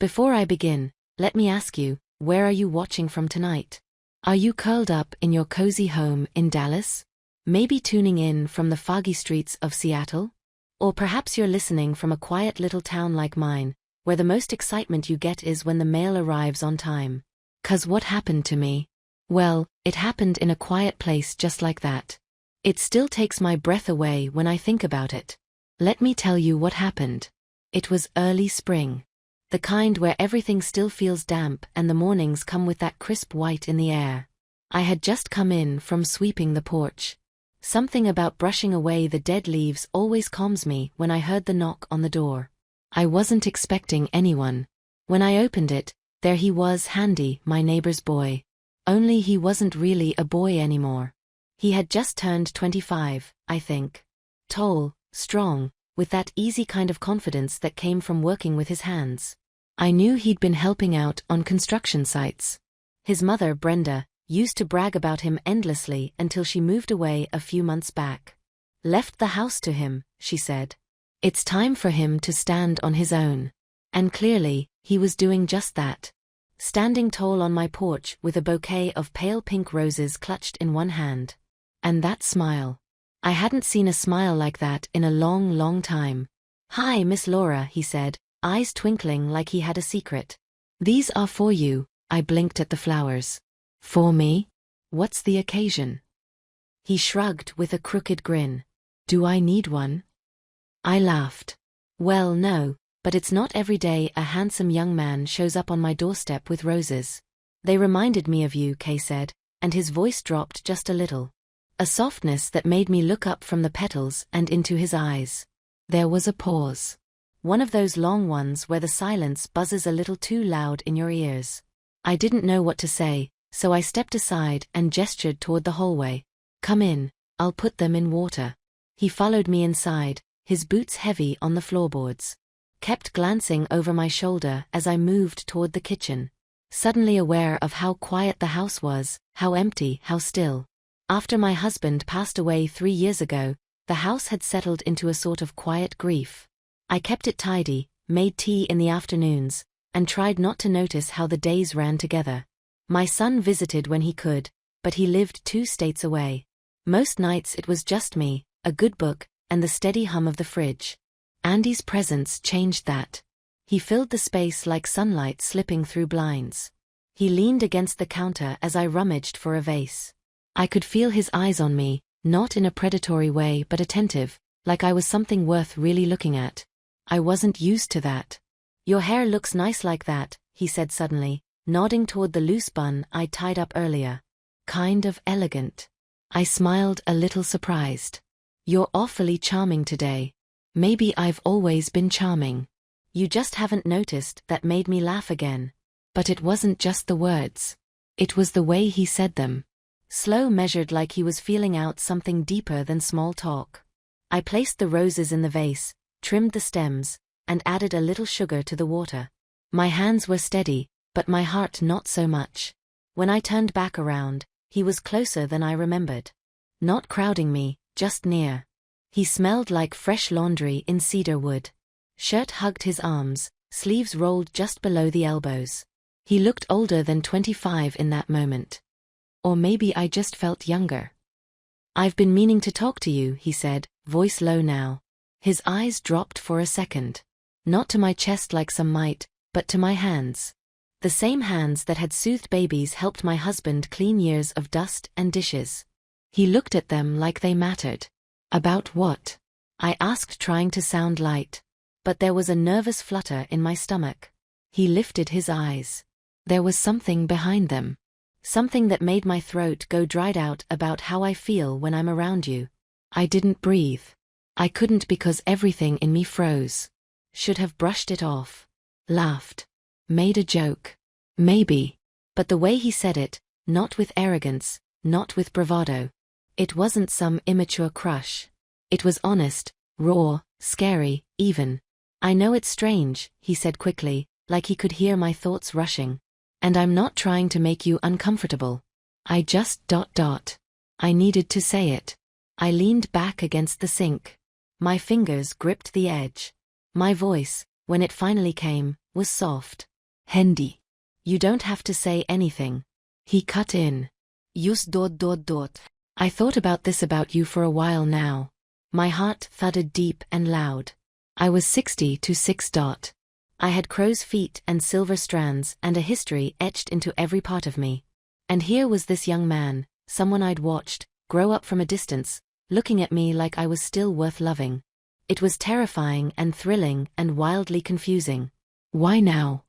Before I begin, let me ask you, where are you watching from tonight? Are you curled up in your cozy home in Dallas? Maybe tuning in from the foggy streets of Seattle? Or perhaps you're listening from a quiet little town like mine, where the most excitement you get is when the mail arrives on time. 'Cause what happened to me? Well, it happened in a quiet place just like that. It still takes my breath away when I think about it. Let me tell you what happened. It was early spring. The kind where everything still feels damp and the mornings come with that crisp white in the air. I had just come in from sweeping the porch. Something about brushing away the dead leaves always calms me when I heard the knock on the door. I wasn't expecting anyone. When I opened it, there he was, Handy, my neighbor's boy. Only he wasn't really a boy anymore. He had just turned 25, I think. Tall, strong, with that easy kind of confidence that came from working with his hands. I knew he'd been helping out on construction sites. His mother, Brenda, used to brag about him endlessly until she moved away a few months back. Left the house to him, she said. It's time for him to stand on his own. And clearly, he was doing just that. Standing tall on my porch with a bouquet of pale pink roses clutched in one hand. And that smile. I hadn't seen a smile like that in a long, long time. "Hi, Miss Laura," he said, eyes twinkling like he had a secret. "These are for you," I blinked at the flowers. "For me? What's the occasion?" He shrugged with a crooked grin. "Do I need one?" I laughed. "Well, no, but it's not every day a handsome young man shows up on my doorstep with roses." "They reminded me of you," Kay said, and his voice dropped just a little. A softness that made me look up from the petals and into his eyes. There was a pause. One of those long ones where the silence buzzes a little too loud in your ears. I didn't know what to say, so I stepped aside and gestured toward the hallway. "Come in, I'll put them in water." He followed me inside, his boots heavy on the floorboards. Kept glancing over my shoulder as I moved toward the kitchen. Suddenly aware of how quiet the house was, how empty, how still. After my husband passed away 3 years ago, the house had settled into a sort of quiet grief. I kept it tidy, made tea in the afternoons, and tried not to notice how the days ran together. My son visited when he could, but he lived 2 states away. Most nights it was just me, a good book, and the steady hum of the fridge. Andy's presence changed that. He filled the space like sunlight slipping through blinds. He leaned against the counter as I rummaged for a vase. I could feel his eyes on me, not in a predatory way but attentive, like I was something worth really looking at. I wasn't used to that. "Your hair looks nice like that," he said suddenly, nodding toward the loose bun I'd tied up earlier. "Kind of elegant." I smiled a little surprised. "You're awfully charming today." "Maybe I've always been charming. You just haven't noticed." That made me laugh again. But it wasn't just the words. It was the way he said them. Slow, measured, like he was feeling out something deeper than small talk. I placed the roses in the vase, trimmed the stems, and added a little sugar to the water. My hands were steady, but my heart not so much. When I turned back around, he was closer than I remembered. Not crowding me, just near. He smelled like fresh laundry in cedar wood. Shirt hugged his arms, sleeves rolled just below the elbows. He looked older than 25 in that moment. Or maybe I just felt younger. "I've been meaning to talk to you," he said, voice low now. His eyes dropped for a second. Not to my chest like some might, but to my hands. The same hands that had soothed babies, helped my husband clean years of dust and dishes. He looked at them like they mattered. "About what?" I asked, trying to sound light. But there was a nervous flutter in my stomach. He lifted his eyes. There was something behind them. Something that made my throat go dried out. "About how I feel when I'm around you." I didn't breathe. I couldn't because everything in me froze. Should have brushed it off. Laughed. Made a joke. Maybe. But the way he said it, not with arrogance, not with bravado. It wasn't some immature crush. It was honest, raw, scary, even. "I know it's strange," he said quickly, like he could hear my thoughts rushing. "And I'm not trying to make you uncomfortable. I just ... I needed to say it." I leaned back against the sink. My fingers gripped the edge. My voice, when it finally came, was soft. Hendy. You don't have to say anything. He cut in. Just ... I thought about this about you for a while now. My heart thudded deep and loud. I was 60 to 6. I had crow's feet and silver strands and a history etched into every part of me. And here was this young man, someone I'd watched, grow up from a distance, looking at me like I was still worth loving. It was terrifying and thrilling and wildly confusing. Why now?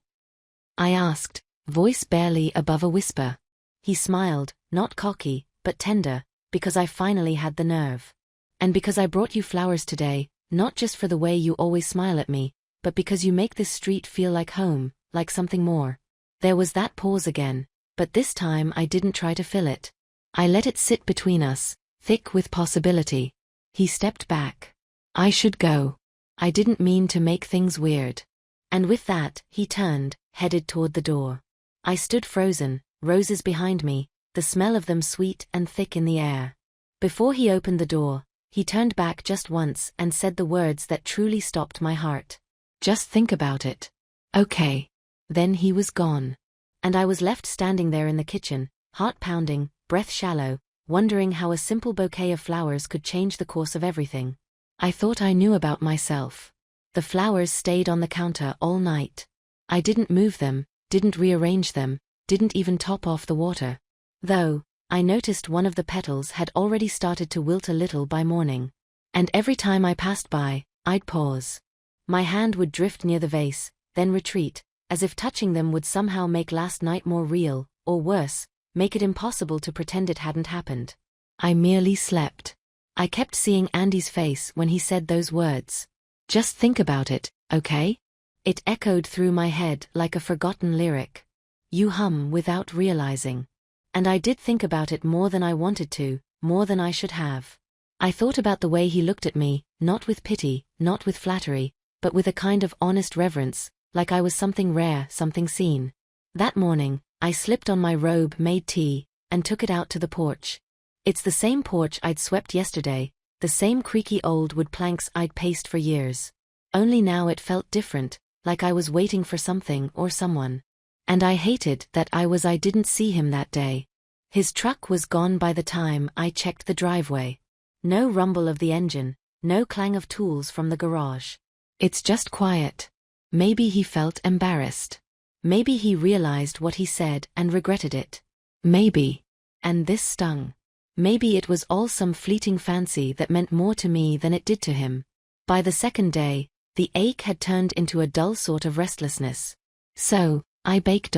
I asked, voice barely above a whisper. He smiled, not cocky, but tender, because I finally had the nerve. And because I brought you flowers today, not just for the way you always smile at me, but because you make this street feel like home, like something more. There was that pause again, but this time I didn't try to fill it. I let it sit between us, thick with possibility. He stepped back. I should go. I didn't mean to make things weird. And with that, he turned, headed toward the door. I stood frozen, roses behind me, the smell of them sweet and thick in the air. Before he opened the door, he turned back just once and said the words that truly stopped my heart. Just think about it. Okay. Then he was gone. And I was left standing there in the kitchen, heart pounding, breath shallow, wondering how a simple bouquet of flowers could change the course of everything. I thought I knew about myself. The flowers stayed on the counter all night. I didn't move them, didn't rearrange them, didn't even top off the water. Though, I noticed one of the petals had already started to wilt a little by morning. And every time I passed by, I'd pause. My hand would drift near the vase, then retreat, as if touching them would somehow make last night more real, or worse, make it impossible to pretend it hadn't happened. I merely slept. I kept seeing Andy's face when he said those words. Just think about it, okay? It echoed through my head like a forgotten lyric. You hum without realizing. And I did think about it more than I wanted to, more than I should have. I thought about the way he looked at me, not with pity, not with flattery, but with a kind of honest reverence, like I was something rare, something seen. That morning, I slipped on my robe, made tea, and took it out to the porch. It's the same porch I'd swept yesterday, the same creaky old wood planks I'd paced for years. Only now it felt different, like I was waiting for something or someone. And I hated that I didn't see him that day. His truck was gone by the time I checked the driveway. No rumble of the engine, no clang of tools from the garage. It's just quiet. Maybe he felt embarrassed. Maybe he realized what he said and regretted it. Maybe. And this stung. Maybe it was all some fleeting fancy that meant more to me than it did to him. By the second day, the ache had turned into a dull sort of restlessness. So, I bake.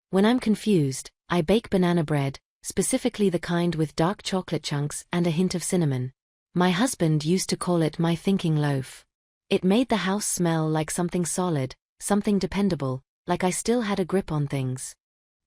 When I'm confused, I bake banana bread, specifically the kind with dark chocolate chunks and a hint of cinnamon. My husband used to call it my thinking loaf. It made the house smell like something solid, something dependable, like I still had a grip on things.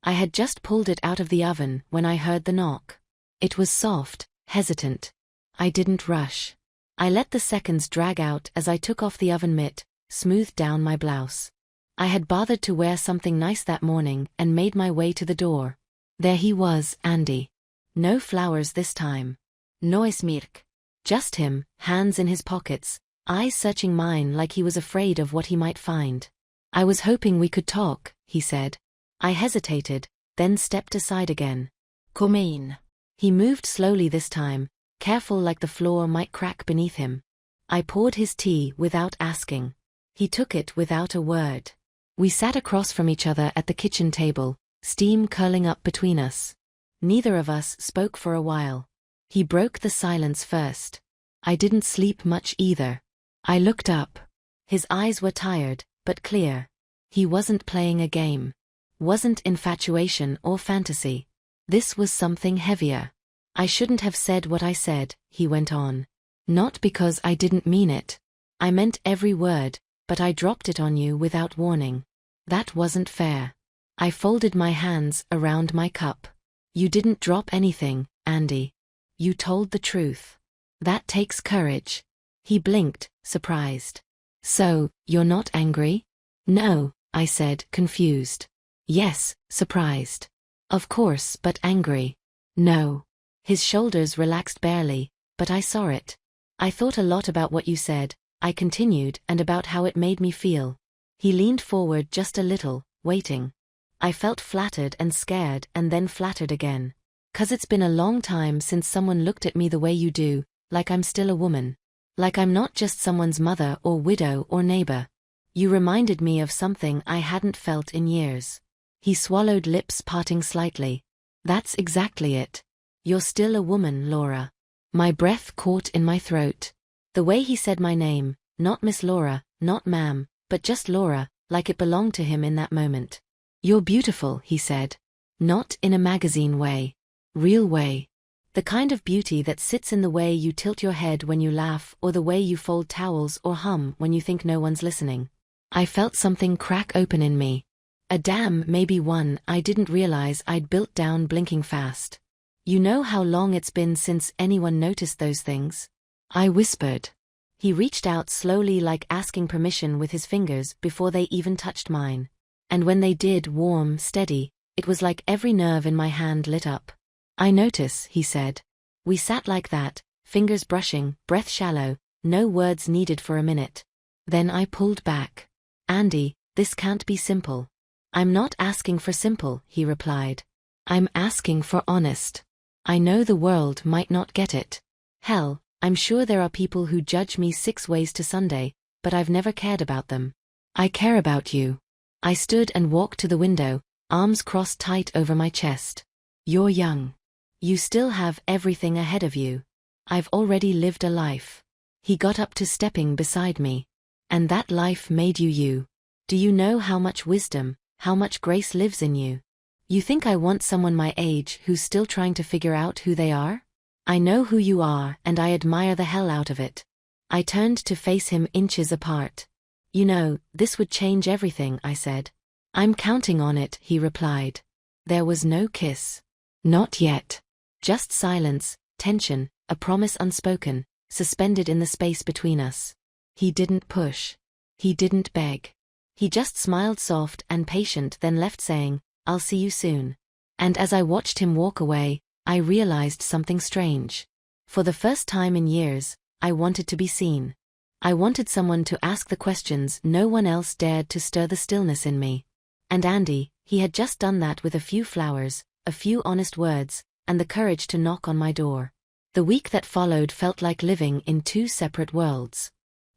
I had just pulled it out of the oven when I heard the knock. It was soft, hesitant. I didn't rush. I let the seconds drag out as I took off the oven mitt, smoothed down my blouse. I had bothered to wear something nice that morning and made my way to the door. There he was, Andy. No flowers this time. No smirk. Just him, hands in his pockets, eyes searching mine like he was afraid of what he might find. I was hoping we could talk, he said. I hesitated, then stepped aside again. Come in. He moved slowly this time, careful like the floor might crack beneath him. I poured his tea without asking. He took it without a word. We sat across from each other at the kitchen table, steam curling up between us. Neither of us spoke for a while. He broke the silence first. I didn't sleep much either. I looked up. His eyes were tired, but clear. He wasn't playing a game. Wasn't infatuation or fantasy. This was something heavier. I shouldn't have said what I said, he went on. Not because I didn't mean it. I meant every word, but I dropped it on you without warning. That wasn't fair. I folded my hands around my cup. You didn't drop anything, Andy. You told the truth. That takes courage. He blinked, surprised. So, you're not angry? No, I said, confused. Yes, surprised. Of course, but angry. No. His shoulders relaxed barely, but I saw it. I thought a lot about what you said, I continued, and about how it made me feel. He leaned forward just a little, waiting. I felt flattered and scared and then flattered again. 'Cause it's been a long time since someone looked at me the way you do, like I'm still a woman. Like I'm not just someone's mother or widow or neighbor. You reminded me of something I hadn't felt in years. He swallowed, lips parting slightly. That's exactly it. You're still a woman, Laura. My breath caught in my throat. The way he said my name, not Miss Laura, not ma'am, but just Laura, like it belonged to him in that moment. You're beautiful, he said. Not in a magazine way. Real way. The kind of beauty that sits in the way you tilt your head when you laugh or the way you fold towels or hum when you think no one's listening. I felt something crack open in me. A dam, maybe one I didn't realize I'd built down blinking fast. You know how long it's been since anyone noticed those things? I whispered. He reached out slowly, like asking permission with his fingers before they even touched mine. And when they did, warm, steady, it was like every nerve in my hand lit up. I notice, he said. We sat like that, fingers brushing, breath shallow, no words needed for a minute. Then I pulled back. Andy, this can't be simple. I'm not asking for simple, he replied. I'm asking for honest. I know the world might not get it. Hell, I'm sure there are people who judge me 6 ways to Sunday, but I've never cared about them. I care about you. I stood and walked to the window, arms crossed tight over my chest. You're young. You still have everything ahead of you. I've already lived a life. He got up to stepping beside me. And that life made you you. Do you know how much wisdom, how much grace lives in you? You think I want someone my age who's still trying to figure out who they are? I know who you are and I admire the hell out of it. I turned to face him inches apart. You know, this would change everything, I said. I'm counting on it, he replied. There was no kiss. Not yet. Just silence, tension, a promise unspoken, suspended in the space between us. He didn't push. He didn't beg. He just smiled soft and patient, then left saying, I'll see you soon. And as I watched him walk away, I realized something strange. For the first time in years, I wanted to be seen. I wanted someone to ask the questions no one else dared, to stir the stillness in me. And Andy, he had just done that with a few flowers, a few honest words, and the courage to knock on my door. The week that followed felt like living in 2 separate worlds.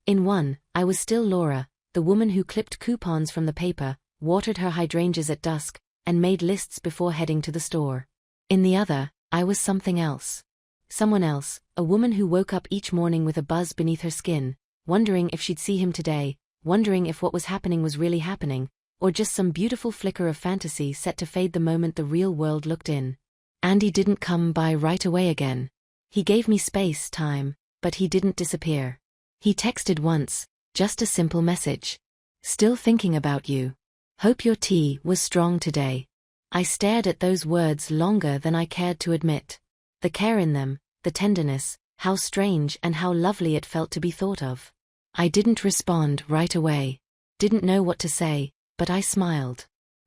In one, I was still Laura, the woman who clipped coupons from the paper, watered her hydrangeas at dusk, and made lists before heading to the store. In the other, I was something else. Someone else, a woman who woke up each morning with a buzz beneath her skin, wondering if she'd see him today, wondering if what was happening was really happening, or just some beautiful flicker of fantasy set to fade the moment the real world looked in. Andy didn't come by right away again. He gave me space, time, but he didn't disappear. He texted once, just a simple message. Still thinking about you. Hope your tea was strong today. I stared at those words longer than I cared to admit. The care in them, the tenderness, how strange and how lovely it felt to be thought of. I didn't respond right away. Didn't know what to say, but I smiled.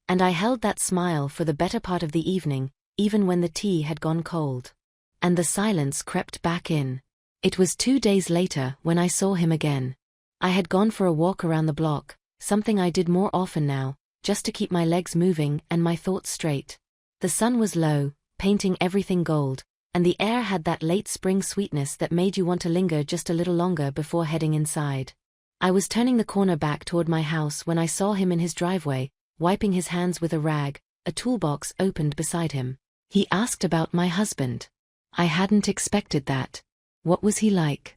And I held that smile for the better part of the evening, even when the tea had gone cold. And the silence crept back in. It was 2 days later when I saw him again. I had gone for a walk around the block, something I did more often now, just to keep my legs moving and my thoughts straight. The sun was low, painting everything gold, and the air had that late spring sweetness that made you want to linger just a little longer before heading inside. I was turning the corner back toward my house when I saw him in his driveway, wiping his hands with a rag, a toolbox opened beside him. He asked about my husband. I hadn't expected that. What was he like?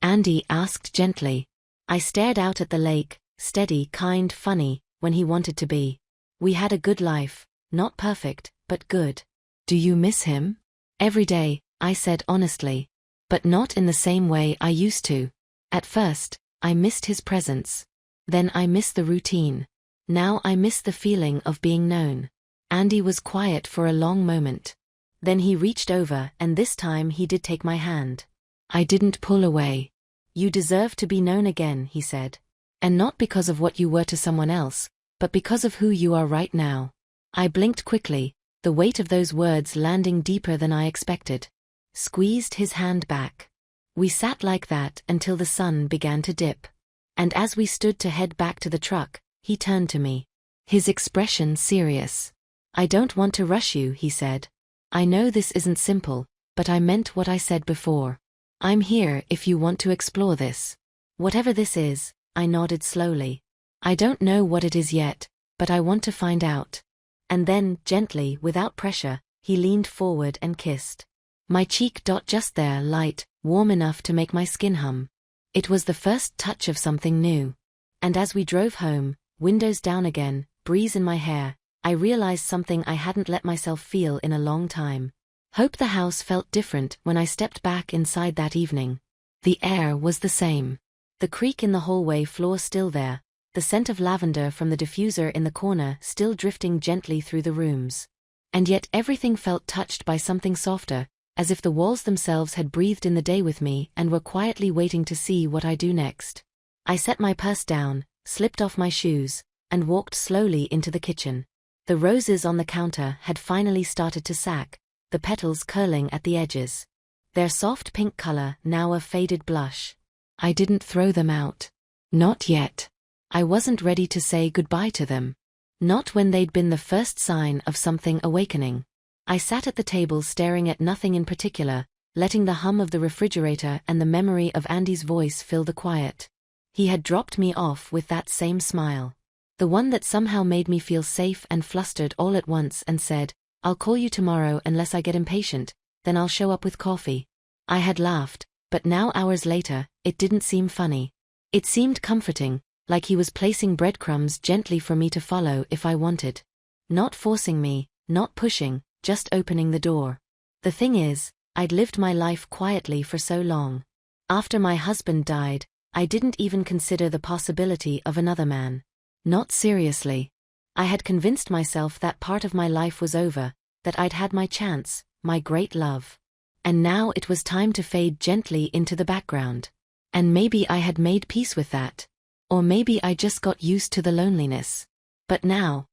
Andy asked gently. I stared out at the lake, steady, kind, funny, when he wanted to be. We had a good life, not perfect, but good. Do you miss him? Every day, I said honestly. But not in the same way I used to. At first, I missed his presence. Then I missed the routine. Now I miss the feeling of being known. Andy was quiet for a long moment. Then he reached over and this time he did take my hand. I didn't pull away. You deserve to be known again, he said. And not because of what you were to someone else, but because of who you are right now. I blinked quickly, the weight of those words landing deeper than I expected. Squeezed his hand back. We sat like that until the sun began to dip. And as we stood to head back to the truck, he turned to me. his expression serious. "I don't want to rush you," he said. "I know this isn't simple, but I meant what I said before. I'm here if you want to explore this. Whatever this is." I nodded slowly. "I don't know what it is yet, but I want to find out." And then, gently, without pressure, he leaned forward and kissed my cheek. Just there, light, warm enough to make my skin hum. It was the first touch of something new. And as we drove home, windows down again, breeze in my hair, I realized something I hadn't let myself feel in a long time. Hope the house felt different when I stepped back inside that evening. The air was the same. The creak in the hallway floor still there, the scent of lavender from the diffuser in the corner still drifting gently through the rooms. And yet everything felt touched by something softer, as if the walls themselves had breathed in the day with me and were quietly waiting to see what I do next. I set my purse down, slipped off my shoes, and walked slowly into the kitchen. The roses on the counter had finally started to sack, the petals curling at the edges. Their soft pink color now a faded blush. I didn't throw them out. Not yet. I wasn't ready to say goodbye to them. Not when they'd been the first sign of something awakening. I sat at the table staring at nothing in particular, letting the hum of the refrigerator and the memory of Andy's voice fill the quiet. He had dropped me off with that same smile. The one that somehow made me feel safe and flustered all at once, and said, "I'll call you tomorrow unless I get impatient, then I'll show up with coffee." I had laughed, but now hours later, it didn't seem funny. It seemed comforting, like he was placing breadcrumbs gently for me to follow if I wanted. Not forcing me, not pushing, just opening the door. The thing is, I'd lived my life quietly for so long. After my husband died, I didn't even consider the possibility of another man. Not seriously. I had convinced myself that part of my life was over, that I'd had my chance, my great love. And now it was time to fade gently into the background. And maybe I had made peace with that. Or maybe I just got used to the loneliness. But now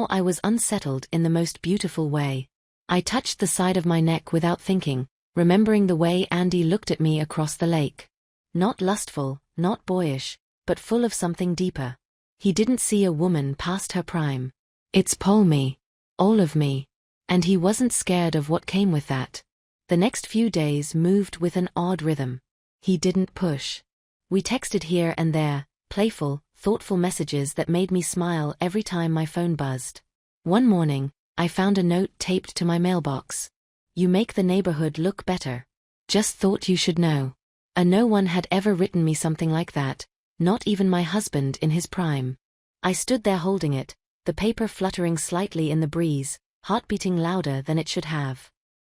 I was unsettled in the most beautiful way. I touched the side of my neck without thinking, remembering the way Andy looked at me across the lake. Not lustful, not boyish, but full of something deeper. He didn't see a woman past her prime. It's me. All of me. And he wasn't scared of what came with that. The next few days moved with an odd rhythm. He didn't push. We texted here and there, playful, thoughtful messages that made me smile every time my phone buzzed. One morning, I found a note taped to my mailbox. "You make the neighborhood look better. Just thought you should know." No one had ever written me something like that, not even my husband in his prime. I stood there holding it, the paper fluttering slightly in the breeze, heart beating louder than it should have.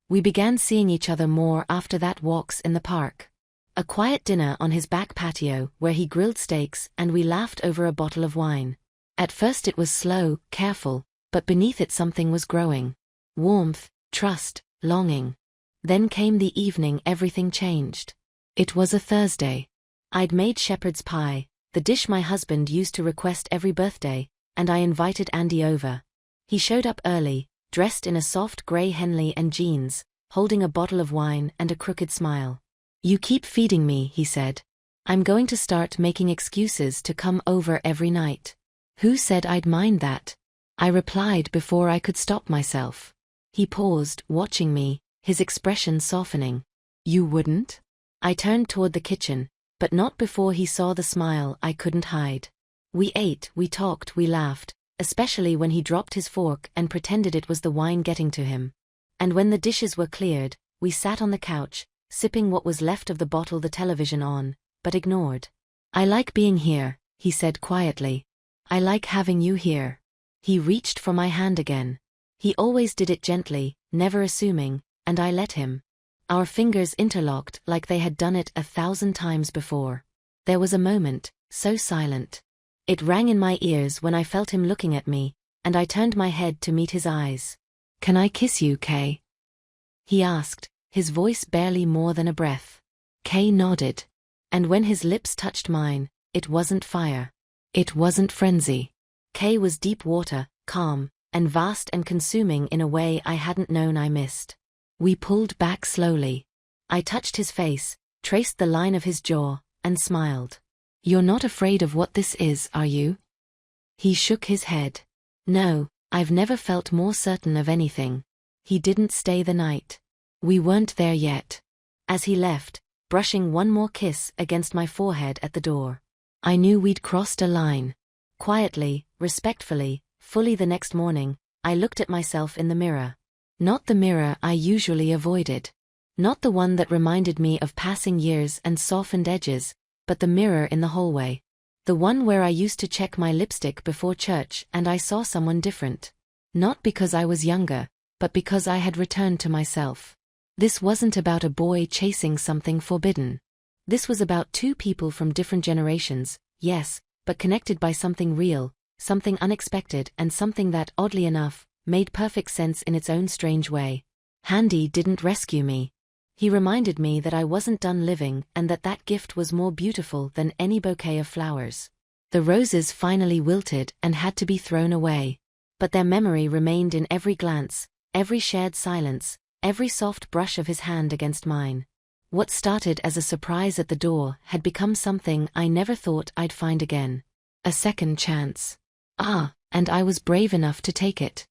We began seeing each other more after that, walks in the park. A quiet dinner on his back patio where he grilled steaks and we laughed over a bottle of wine. At first it was slow, careful, but beneath it something was growing. Warmth, trust, longing. Then came the evening everything changed. It was a Thursday. I'd made shepherd's pie, the dish my husband used to request every birthday, and I invited Andy over. He showed up early, dressed in a soft grey Henley and jeans, holding a bottle of wine and a crooked smile. "You keep feeding me," he said. "I'm going to start making excuses to come over every night." "Who said I'd mind that?" I replied before I could stop myself. He paused, watching me, his expression softening. "You wouldn't?" I turned toward the kitchen, but not before he saw the smile I couldn't hide. We ate, we talked, we laughed, especially when he dropped his fork and pretended it was the wine getting to him. And when the dishes were cleared, we sat on the couch, sipping what was left of the bottle, the television on, but ignored. "I like being here," he said quietly. "I like having you here." He reached for my hand again. He always did it gently, never assuming, and I let him. Our fingers interlocked like they had done it 1,000 times before. There was a moment, so silent. It rang in my ears when I felt him looking at me, and I turned my head to meet his eyes. "Can I kiss you, Kay?" he asked, his voice barely more than a breath. Kay nodded. And when his lips touched mine, it wasn't fire. It wasn't frenzy. Kay was deep water, calm, and vast and consuming in a way I hadn't known I missed. We pulled back slowly. I touched his face, traced the line of his jaw, and smiled. "You're not afraid of what this is, are you?" He shook his head. No, I've never felt more certain of anything. He didn't stay the night. We weren't there yet. As he left, brushing one more kiss against my forehead at the door, I knew we'd crossed a line. Quietly, respectfully, fully the next morning, I looked at myself in the mirror. Not the mirror I usually avoided. Not the one that reminded me of passing years and softened edges, but the mirror in the hallway. The one where I used to check my lipstick before church and I saw someone different. Not because I was younger, but because I had returned to myself. This wasn't about a boy chasing something forbidden. This was about two people from different generations, yes, but connected by something real, something unexpected, and something that, oddly enough, made perfect sense in its own strange way. Handy didn't rescue me. He reminded me that I wasn't done living and that gift was more beautiful than any bouquet of flowers. The roses finally wilted and had to be thrown away. But their memory remained in every glance, every shared silence, every soft brush of his hand against mine. What started as a surprise at the door had become something I never thought I'd find again. A second chance. And I was brave enough to take it.